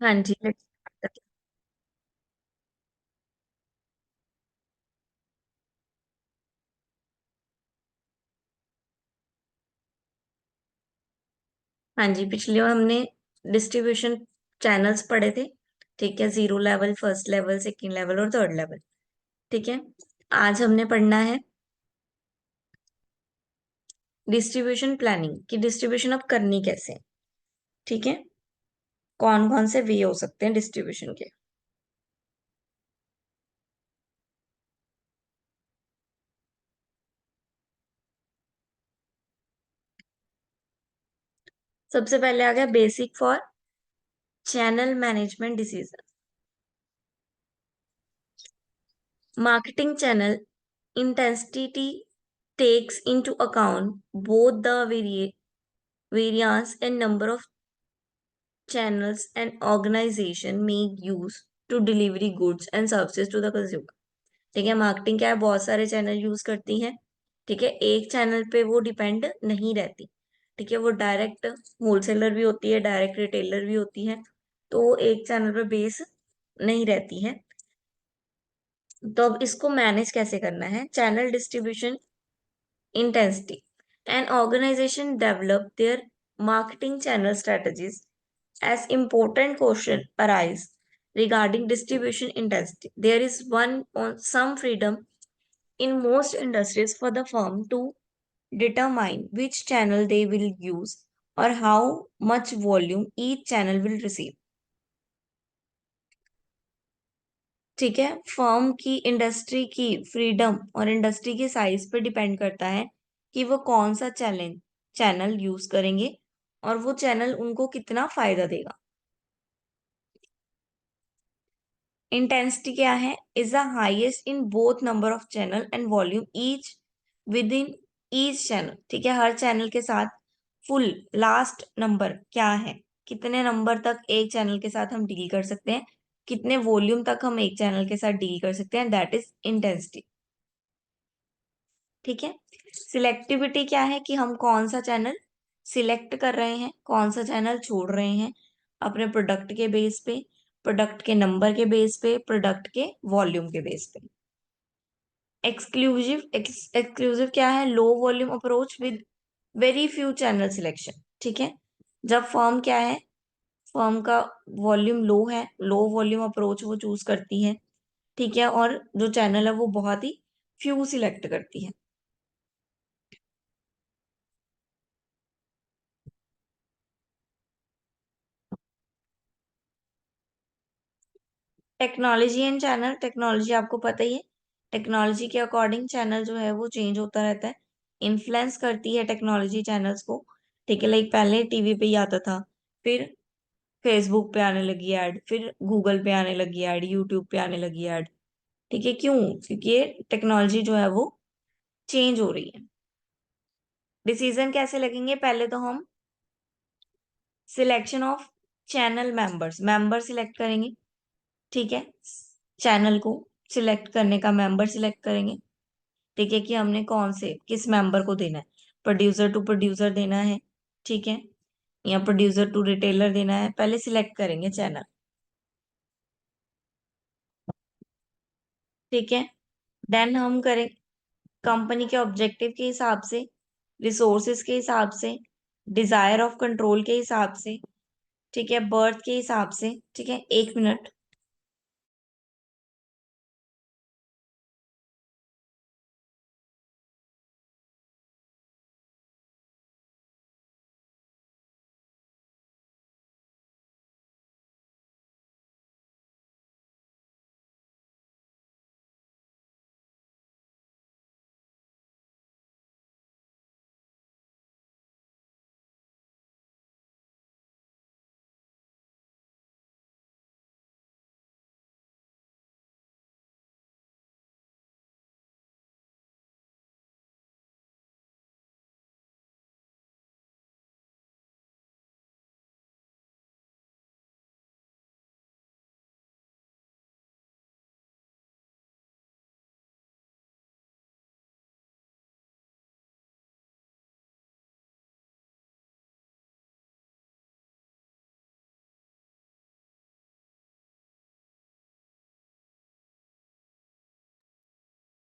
हाँ जी, let's start करते हैं। हाँ जी, पिछली बार हमने डिस्ट्रीब्यूशन चैनल्स पढ़े थे। ठीक है, zero level, first level, second level और थर्ड लेवल। ठीक है, आज हमने पढ़ना है डिस्ट्रीब्यूशन प्लानिंग की डिस्ट्रीब्यूशन अब करनी कैसे है। ठीक है, कौन कौन से वे हो सकते हैं डिस्ट्रीब्यूशन के। सबसे पहले आ गया basic for channel management decision. Marketing channel intensity takes into account both the variance and number of channels an organization may use to deliver goods and services to the consumer. ठीक है, marketing क्या है, बहुत सारे channel use करती है। ठीक है, एक चैनल पे वो डिपेंड नहीं रहती। ठीक है, वो डायरेक्ट होलसेलर भी होती है, डायरेक्ट रिटेलर भी होती है, तो वो एक चैनल पे बेस नहीं रहती है। तो अब इसको मैनेज कैसे करना है, channel distribution intensity. An organization develop their marketing channel strategies as important question arise regarding distribution intensity. There is some freedom in most industries for the firm to determine which channel they will use or how much volume each channel will receive. ठीक है, firm की industry की freedom और industry के size पे depend करता है कि वो कौन सा चैनल यूज करेंगे और वो चैनल उनको कितना फायदा देगा। इंटेंसिटी क्या है, is the highest in both number of channel and volume each with in each channel. ठीक है, हर चैनल के साथ फुल लास्ट नंबर क्या है, कितने नंबर तक एक चैनल के साथ हम डील कर सकते हैं, कितने वॉल्यूम तक हम एक चैनल के साथ डील कर सकते हैं, दैट इज इंटेंसिटी। ठीक है, सिलेक्टिविटी क्या है कि हम कौन सा चैनल सिलेक्ट कर रहे हैं, कौन सा चैनल छोड़ रहे हैं, अपने प्रोडक्ट के बेस पे, प्रोडक्ट के नंबर के बेस पे, प्रोडक्ट के वॉल्यूम के बेस पे। एक्सक्लूसिव क्या है, low volume approach with very few channel selection. ठीक है, जब फर्म क्या है, फर्म का वॉल्यूम लो है, लो वॉल्यूम अप्रोच वो चूज करती है। ठीक है, और जो चैनल है वो बहुत ही फ्यू सिलेक्ट करती है। टेक्नोलॉजी एंड चैनल, टेक्नोलॉजी आपको पता ही है, टेक्नोलॉजी के अकॉर्डिंग चैनल जो है वो चेंज होता रहता है, इन्फ्लुएंस करती है टेक्नोलॉजी चैनल्स को। ठीक है, लाइक पहले टीवी पे ही आता था, फिर फेसबुक पे आने लगी ऐड, फिर गूगल पे आने लगी ऐड, यूट्यूब पे आने लगी ऐड। ठीक है, क्यों, क्योंकि ये टेक्नोलॉजी जो है वो चेंज हो रही है। डिसीजन कैसे लगेंगे, पहले तो हम selection of channel member select करेंगे। ठीक है, चैनल को सिलेक्ट करने का मेंबर सिलेक्ट करेंगे। ठीक है, कि हमने कौन से किस मेंबर को देना है, प्रोड्यूसर टू प्रोड्यूसर देना है, ठीक है, या प्रोड्यूसर टू रिटेलर देना है, पहले सिलेक्ट करेंगे चैनल। ठीक है, देन हम करें कंपनी के ऑब्जेक्टिव के हिसाब से, रिसोर्सेज के हिसाब से, डिजायर ऑफ कंट्रोल के हिसाब से, ठीक है, बर्थ के हिसाब से। ठीक है, एक मिनट।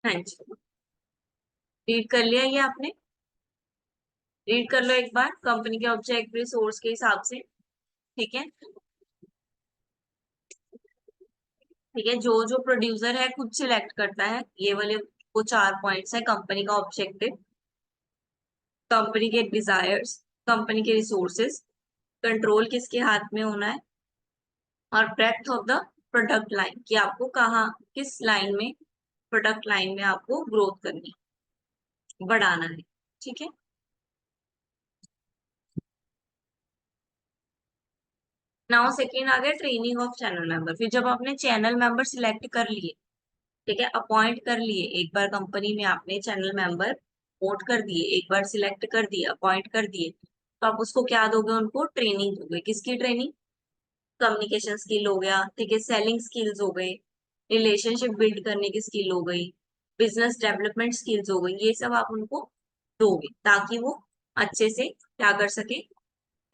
हाँ जी, रीड कर लिया ये आपने? रीड कर लो एक बार कंपनी के ऑब्जेक्ट रिसोर्स के हिसाब से। ठीक है, ठीक है, जो जो प्रोड्यूसर है खुद सिलेक्ट करता है ये वाले, वो 4 पॉइंट्स है: कंपनी का ऑब्जेक्टिव, कंपनी के डिजायर्स, कंपनी के रिसोर्सेज, कंट्रोल किसके हाथ में होना है, और breadth of the product line, कि आपको कहाँ, किस लाइन में, प्रोडक्ट लाइन में आपको ग्रोथ करनी, बढ़ाना है। ठीक है, नाउ सेकेंड आ गया ट्रेनिंग ऑफ चैनल मेंबर। फिर जब आपने चैनल मेंबर सिलेक्ट कर लिए, ठीक है, अपॉइंट कर लिए, एक बार कंपनी में आपने चैनल मेंबर वोट कर दिए, एक बार सिलेक्ट कर दिए, अपॉइंट कर दिए, तो आप उसको क्या दोगे? उनको ट्रेनिंग दोगे। किसकी ट्रेनिंग? कम्युनिकेशन स्किल हो गया, ठीक है, सेलिंग स्किल्स हो गए, रिलेशनशिप बिल्ड करने की स्किल हो गई, बिजनेस डेवलपमेंट स्किल्स हो गई, ये सब आप उनको दोगे ताकि वो अच्छे से क्या कर सके,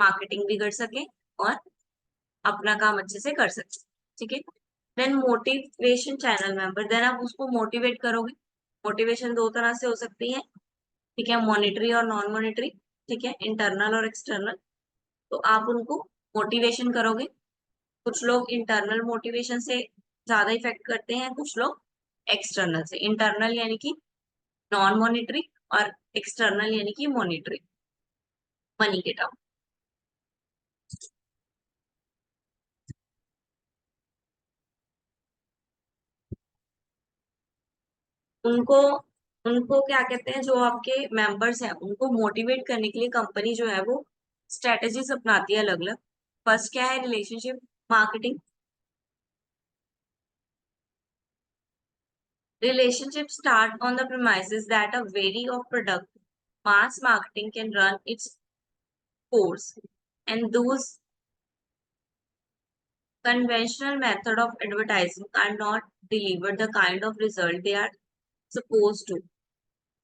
मार्केटिंग भी कर सके और अपना काम अच्छे से कर सके। ठीक है, then motivation channel member, then आप उसको मोटिवेट करोगे। मोटिवेशन दो तरह से हो सकती है, ठीक है, मॉनिटरी और नॉन मॉनिटरी, ठीक है, इंटरनल और एक्सटर्नल। तो आप उनको मोटिवेशन करोगे। कुछ लोग इंटरनल मोटिवेशन से ज्यादा इफेक्ट करते हैं, कुछ लोग एक्सटर्नल से। इंटरनल यानी कि नॉन मॉनिटरी, और एक्सटर्नल यानी कि मॉनिटरी, मनी के टर्म। उनको उनको क्या कहते हैं, जो आपके मेंबर्स हैं उनको मोटिवेट करने के लिए कंपनी जो है वो स्ट्रेटेजीज अपनाती है अलग अलग। फर्स्ट क्या है? Relationship marketing. Relationship start on the premises that a vary of product mass marketing can run its course, and those conventional method of advertising are not deliver the kind of result they are supposed to.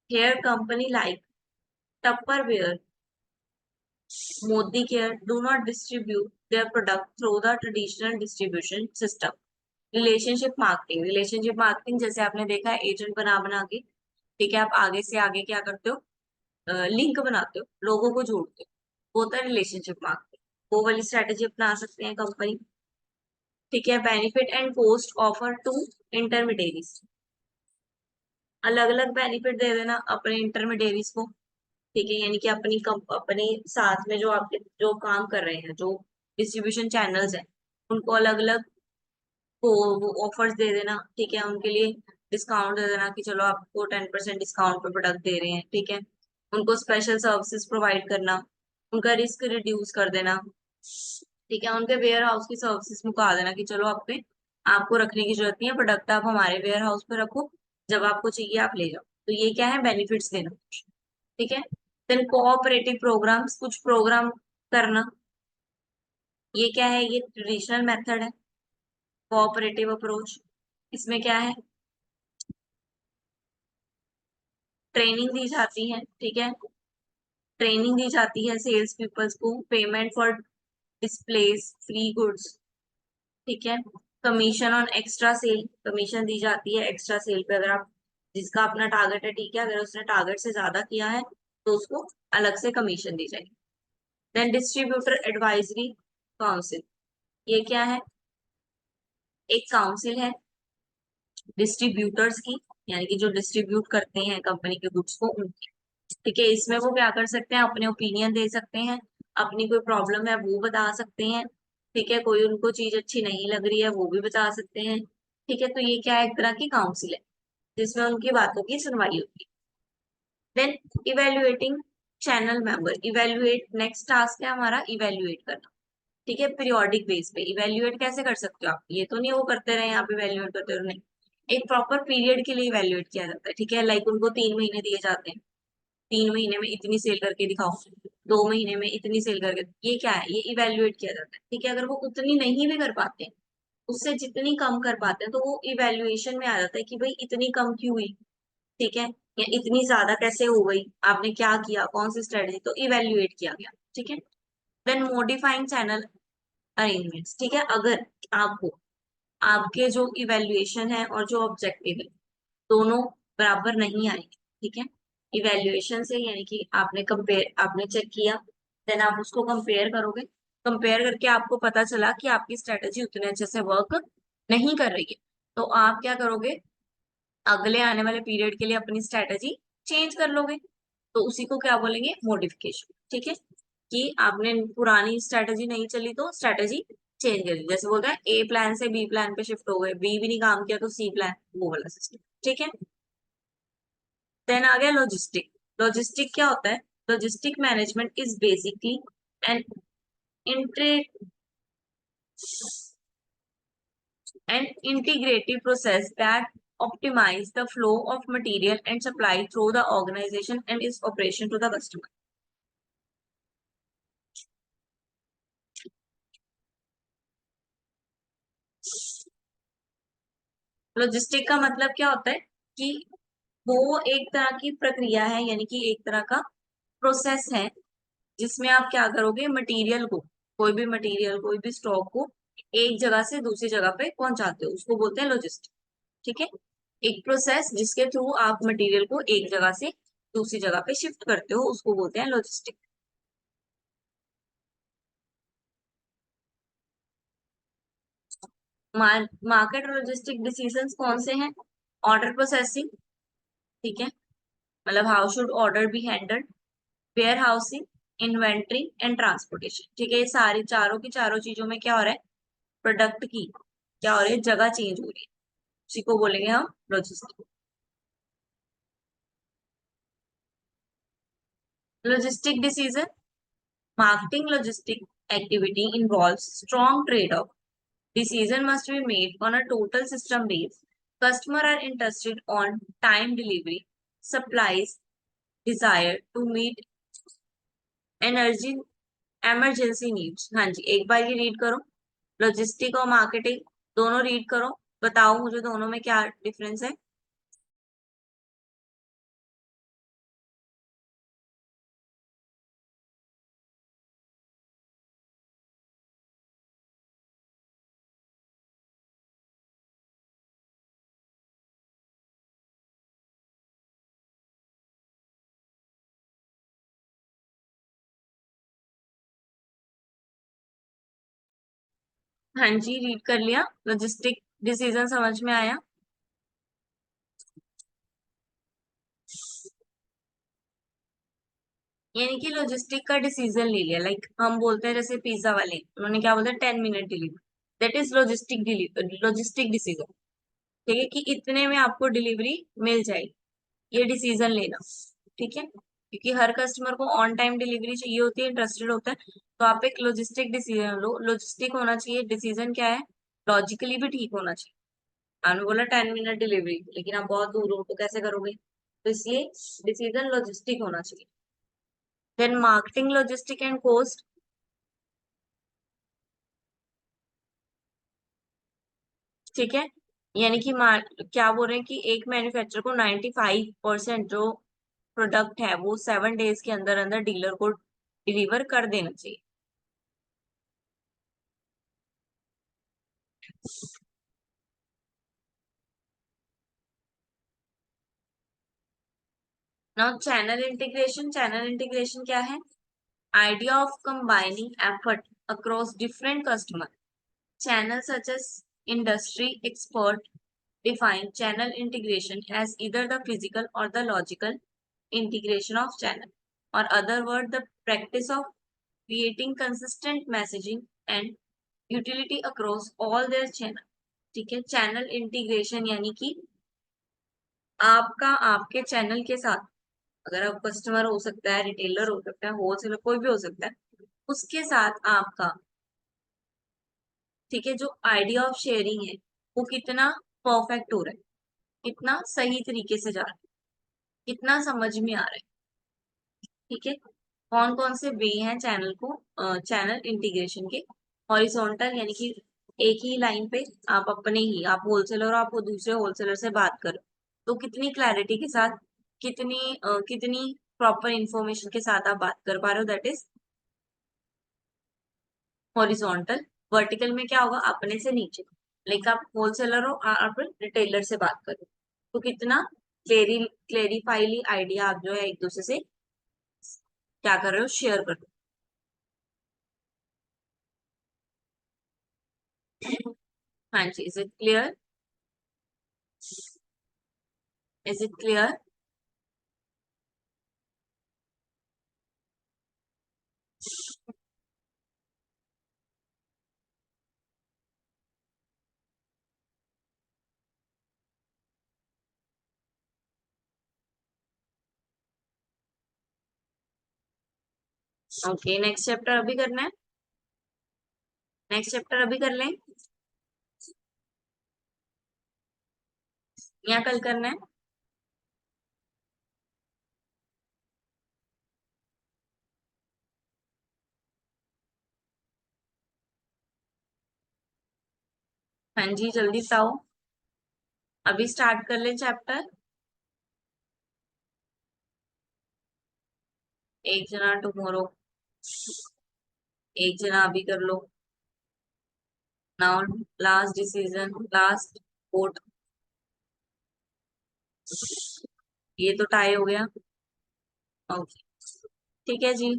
Here, company like Tupperware, Modi Care do not distribute their product through the traditional distribution system. Relationship marketing जैसे आपने देखा है, agent बना बना के, ठीक है, आप आगे से आगे क्या करते हो, लिंक बनाते हो, लोगों को जोड़ते हो, वो होता है रिलेशनशिप मार्केटिंग। वो वाली स्ट्रेटेजी अपना सकते हैं कंपनी। ठीक है, benefit and cost offer to intermediaries, अलग अलग बेनिफिट दे देना अपने इंटरमीडिएरीज को। ठीक है, यानी कि अपने साथ में जो आपके जो काम कर रहे हैं, जो डिस्ट्रीब्यूशन चैनल्स हैं, उनको अलग अलग वो ऑफर्स दे देना। ठीक है, उनके लिए डिस्काउंट दे देना कि चलो आपको 10% डिस्काउंट पे प्रोडक्ट दे रहे हैं। ठीक है, उनको स्पेशल सर्विसेज प्रोवाइड करना, उनका रिस्क रिड्यूस कर देना। ठीक है, उनके वेयर हाउस की सर्विसेज मुका देना कि चलो आपको रखने की जरूरत नहीं है, प्रोडक्ट आप हमारे वेयर हाउस पे रखो, जब आपको चाहिए आप ले जाओ। तो ये क्या है? बेनिफिट्स देना। ठीक है, देन कोऑपरेटिव प्रोग्राम्स, कुछ प्रोग्राम करना। ये क्या है? ये ट्रेडिशनल मेथड है, कोऑपरेटिव अप्रोच। इसमें क्या है? ट्रेनिंग दी जाती है। ठीक है, ट्रेनिंग दी जाती है सेल्स पीपल्स को, payment for displays, free goods. ठीक है, commission on extra sale, commission दी जाती है एक्स्ट्रा सेल पे। अगर आप, जिसका अपना टारगेट है, ठीक है, अगर उसने टारगेट से ज्यादा किया है तो उसको अलग से कमीशन दी जाएगी। देन डिस्ट्रीब्यूटर एडवाइजरी काउंसिल, ये क्या है? एक काउंसिल है डिस्ट्रीब्यूटर्स की, यानी कि जो डिस्ट्रीब्यूट करते हैं कंपनी के गुड्स को, उनकी। ठीक है, इसमें वो क्या कर सकते हैं? अपने ओपिनियन दे सकते हैं, अपनी कोई प्रॉब्लम है वो बता सकते हैं। ठीक है, कोई उनको चीज अच्छी नहीं लग रही है वो भी बता सकते हैं। ठीक है, तो ये क्या है? एक तरह की काउंसिल है जिसमें उनकी बातों की सुनवाई होती है। Then evaluating channel member, evaluate next task है हमारा, इवेल्युएट करना। ठीक है, पीरियोडिक बेस पे इवेल्युएट कैसे कर सकते हो आप? ये तो नहीं वो करते रहे आप इवेल्युएट करते रहो, नहीं। एक प्रॉपर पीरियड के लिए इवेल्युएट किया जाता है। ठीक है, लाइक उनको 3 महीने दिए जाते हैं, 3 महीने में इतनी सेल करके दिखाओ, 2 महीने में इतनी सेल करके, ये क्या है? ये इवेल्युएट किया जाता है। ठीक है, अगर वो उतनी नहीं भी कर पाते हैं, उससे जितनी कम कर पाते हैं, तो वो इवेल्युएशन में आ जाता है कि भाई इतनी कम क्यों हुई। ठीक है, या इतनी ज्यादा कैसे हो गई, आपने क्या किया, कौन सी स्ट्रेटेजी, तो इवेल्युएट किया गया। ठीक है, देन मॉडिफाइंग चैनल अरेंजमेंट्स। ठीक है, अगर आपको आपके जो इवेल्युएशन है और जो ऑब्जेक्टिव है दोनों बराबर नहीं आएंगे। ठीक है, इवेल्युएशन से यानी कि आपने चेक किया, देन आप उसको कंपेयर करोगे। कंपेयर करके आपको पता चला कि आपकी स्ट्रेटेजी उतने अच्छे से वर्क नहीं कर रही है, तो आप क्या करोगे, अगले आने वाले पीरियड के लिए अपनी स्ट्रेटेजी चेंज कर लोगे। तो उसी को क्या बोलेंगे, मॉडिफिकेशन। ठीक है, कि आपने पुरानी स्ट्रेटेजी नहीं चली तो स्ट्रेटेजी चेंज कर दी। जैसे बोलते हैं ए प्लान से बी प्लान पे शिफ्ट हो गए, बी भी नहीं काम किया तो सी प्लान, वो वाला सिस्टम। ठीक है, देन आ गया लॉजिस्टिक। लॉजिस्टिक क्या होता है, logistic management is basically an an integrative process that optimize the flow of material and supply through the organization and its operation to the customer. Logistic का मतलब क्या होता है कि वो एक तरह की प्रक्रिया है, यानी कि एक तरह का प्रोसेस है, जिसमें आप क्या करोगे, मटेरियल को, कोई भी मटेरियल, कोई भी स्टॉक को एक जगह से दूसरी जगह पे पहुंचाते हो, उसको बोलते हैं लॉजिस्टिक। ठीक है, एक प्रोसेस जिसके थ्रू आप मटेरियल को एक जगह से दूसरी जगह पे शिफ्ट करते हो, उसको बोलते हैं लॉजिस्टिक। मार्केट लॉजिस्टिक डिसीजंस कौन से हैं, ऑर्डर प्रोसेसिंग, ठीक है, मतलब how should order be handled, warehousing, inventory and transportation. ठीक है, ये सारी चारों की चारों चीजों में क्या हो रहा है, प्रोडक्ट की क्या हो रही है, जगह चेंज हो रही है, उसी को बोलेंगे हम logistic. Logistic decision, marketing logistic activity involves strong trade-off. Decision must be made on a total system base. Customers are interested on time delivery, supplies desire to meet energy emergency needs. हाँ जी, एक बार ये read करो, logistic और marketing दोनों read करो, बताओ मुझे दोनों में क्या डिफरेंस है। हाँ जी, रीड कर लिया, लॉजिस्टिक डिसीजन समझ में आया। यानी कि लॉजिस्टिक का डिसीजन ले लिया, लाइक हम बोलते हैं जैसे पिज्जा वाले, उन्होंने क्या बोलते हैं 10 minute delivery, that is logistic decision. ठीक है, कि इतने में आपको डिलीवरी मिल जाएगी, ये डिसीजन लेना। ठीक है, क्योंकि हर कस्टमर को ऑन टाइम डिलीवरी चाहिए होती है, इंटरेस्टेड होता है, तो आप एक लॉजिस्टिक डिसीजन लो। लॉजिस्टिक होना चाहिए, डिसीजन क्या है, लॉजिकली भी ठीक होना चाहिए। आपने बोला 10 मिनट डिलीवरी, लेकिन आप बहुत दूर हो तो कैसे करोगे, तो इसलिए डिसीजन लॉजिस्टिक होना चाहिए। Then marketing logistic and cost. ठीक है, यानी कि क्या बोल रहे हैं कि एक मैन्युफैक्चरर को 95% जो प्रोडक्ट है वो 7 डेज के अंदर अंदर डीलर को डिलीवर कर देना चाहिए। नाउ चैनल इंटीग्रेशन क्या है, idea of combining effort across different customer channels such as industry expert define channel integration as either the physical or the logical integration of channel, or other word the practice of creating consistent messaging and utility across all their channel। ठीक है, channel integration यानी कि आपका आपके channel के साथ, अगर आप कस्टमर हो सकता है, रिटेलर हो सकता है, होलसेलर कोई भी हो सकता है, उसके साथ आपका, ठीक है, जो आइडिया ऑफ शेयरिंग है वो कितना परफेक्ट हो रहा है, कितना सही तरीके से जा रहा है, कितना समझ में आ रहा है। ठीक है, कौन कौन से वे हैं चैनल इंटीग्रेशन के, हॉरिजॉन्टल यानी कि एक ही लाइन पे आप अपने ही, आप होलसेलर हो, आप वो दूसरे होलसेलर से बात करो, तो कितनी क्लैरिटी के साथ, कितनी प्रॉपर इंफॉर्मेशन के साथ आप बात कर पा रहे हो, दैट इज हॉरिजॉन्टल। वर्टिकल में क्या होगा, अपने से नीचे, लाइक आप होलसेलर हो, आप रिटेलर से बात करो, तो कितना क्लेरिफाइली आइडिया आप जो है एक दूसरे से क्या कर रहे हो, शेयर कर दो। हाँ जी, is it clear? Is it clear? Okay, next chapter अभी करना है? नेक्स्ट चैप्टर अभी कर लें या कल करना है? हाँ जी, जल्दी बताओ। अभी स्टार्ट कर लें चैप्टर। एक जना टुमारो, एक जना अभी कर लो। Now last decision, last vote. ये तो टाई हो गया। ओके, ठीक है जी।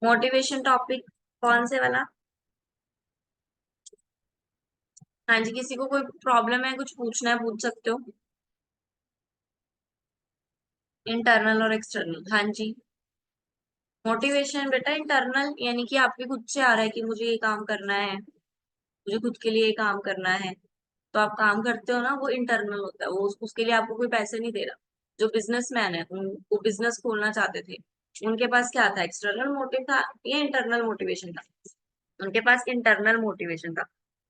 मोटिवेशन टॉपिक कौन से वाला? हाँ जी, किसी को कोई प्रॉब्लम है, कुछ पूछना है, पूछ सकते हो। इंटरनल और एक्सटर्नल, हाँ जी। मोटिवेशन बेटा इंटरनल यानी कि आपके खुद से आ रहा है कि मुझे ये काम करना है, मुझे खुद के लिए ये काम करना है, तो आप काम करते हो ना, वो इंटरनल होता है। वो उसके लिए आपको कोई पैसे नहीं दे रहा। जो बिजनेसमैन है, वो बिजनेस खोलना चाहते थे, उनके पास क्या था, एक्सटर्नल मोटिव था या इंटरनल मोटिवेशन था? उनके पास इंटरनल मोटिवेशन था।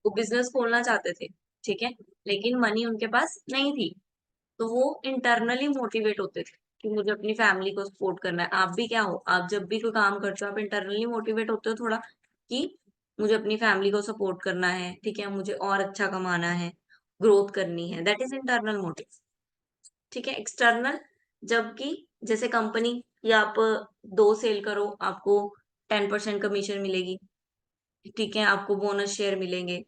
वो बिजनेस खोलना चाहते थे, ठीक है, लेकिन मनी उनके पास नहीं थी। तो वो इंटरनली मोटिवेट होते थे कि मुझे अपनी फैमिली को सपोर्ट करना है। आप भी क्या हो, आप जब भी कोई काम करते हो आप इंटरनली मोटिवेट होते हो थोड़ा, कि मुझे अपनी फैमिली को सपोर्ट करना है, ठीक है, मुझे और अच्छा कमाना है, ग्रोथ करनी है, दैट इज इंटरनल मोटिव। ठीक है, एक्सटर्नल, जबकि जैसे कंपनी, या आप दो सेल करो, आपको 10% कमीशन मिलेगी, ठीक है, आपको बोनस शेयर मिलेंगे,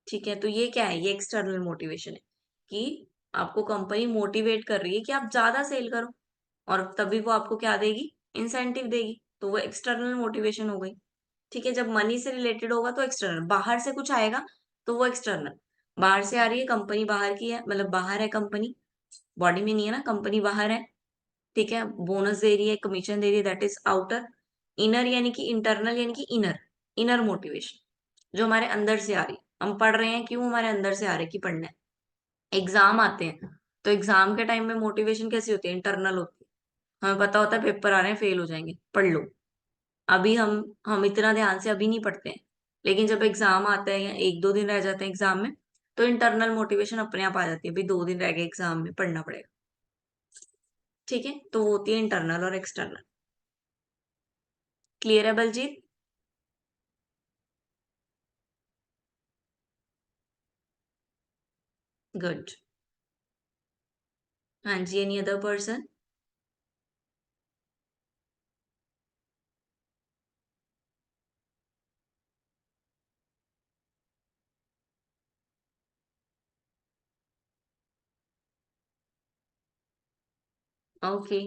ठीक है, तो ये क्या है, ये एक्सटर्नल मोटिवेशन है कि आपको कंपनी मोटिवेट कर रही है कि आप ज्यादा सेल करो, और तभी वो आपको क्या देगी, इंसेंटिव देगी, तो वो एक्सटर्नल मोटिवेशन हो गई। ठीक है, जब मनी से रिलेटेड होगा तो एक्सटर्नल, बाहर से कुछ आएगा तो वो एक्सटर्नल। बाहर से आ रही है कंपनी, बाहर की है, मतलब बाहर है कंपनी, बॉडी में नहीं है ना, कंपनी बाहर है, ठीक है, बोनस दे रही है, कमीशन दे रही है, दैट इज आउटर। इनर यानी कि इंटरनल यानी कि इनर, इनर मोटिवेशन जो हमारे अंदर से आ रही है। हम पढ़ रहे हैं, क्यों हमारे अंदर से आ रहे हैं कि पढ़ना है। एग्जाम आते हैं, तो एग्जाम के टाइम में मोटिवेशन कैसी होती है, इंटरनल होती है। हमें पता होता है पेपर आ रहे हैं, फेल हो जाएंगे, पढ़ लो। अभी हम इतना ध्यान से अभी नहीं पढ़ते हैं, लेकिन जब एग्जाम आता है या एक दो दिन रह जाते हैं एग्जाम में, तो इंटरनल मोटिवेशन अपने आप आ जाती है, भाई 2 दिन रह गए एग्जाम में, पढ़ना पड़ेगा। ठीक है, तो वो होती है इंटरनल और एक्सटर्नल। क्लियर है बलजीत? गुड। हाँ जी, एनी अदर पर्सन? ओके,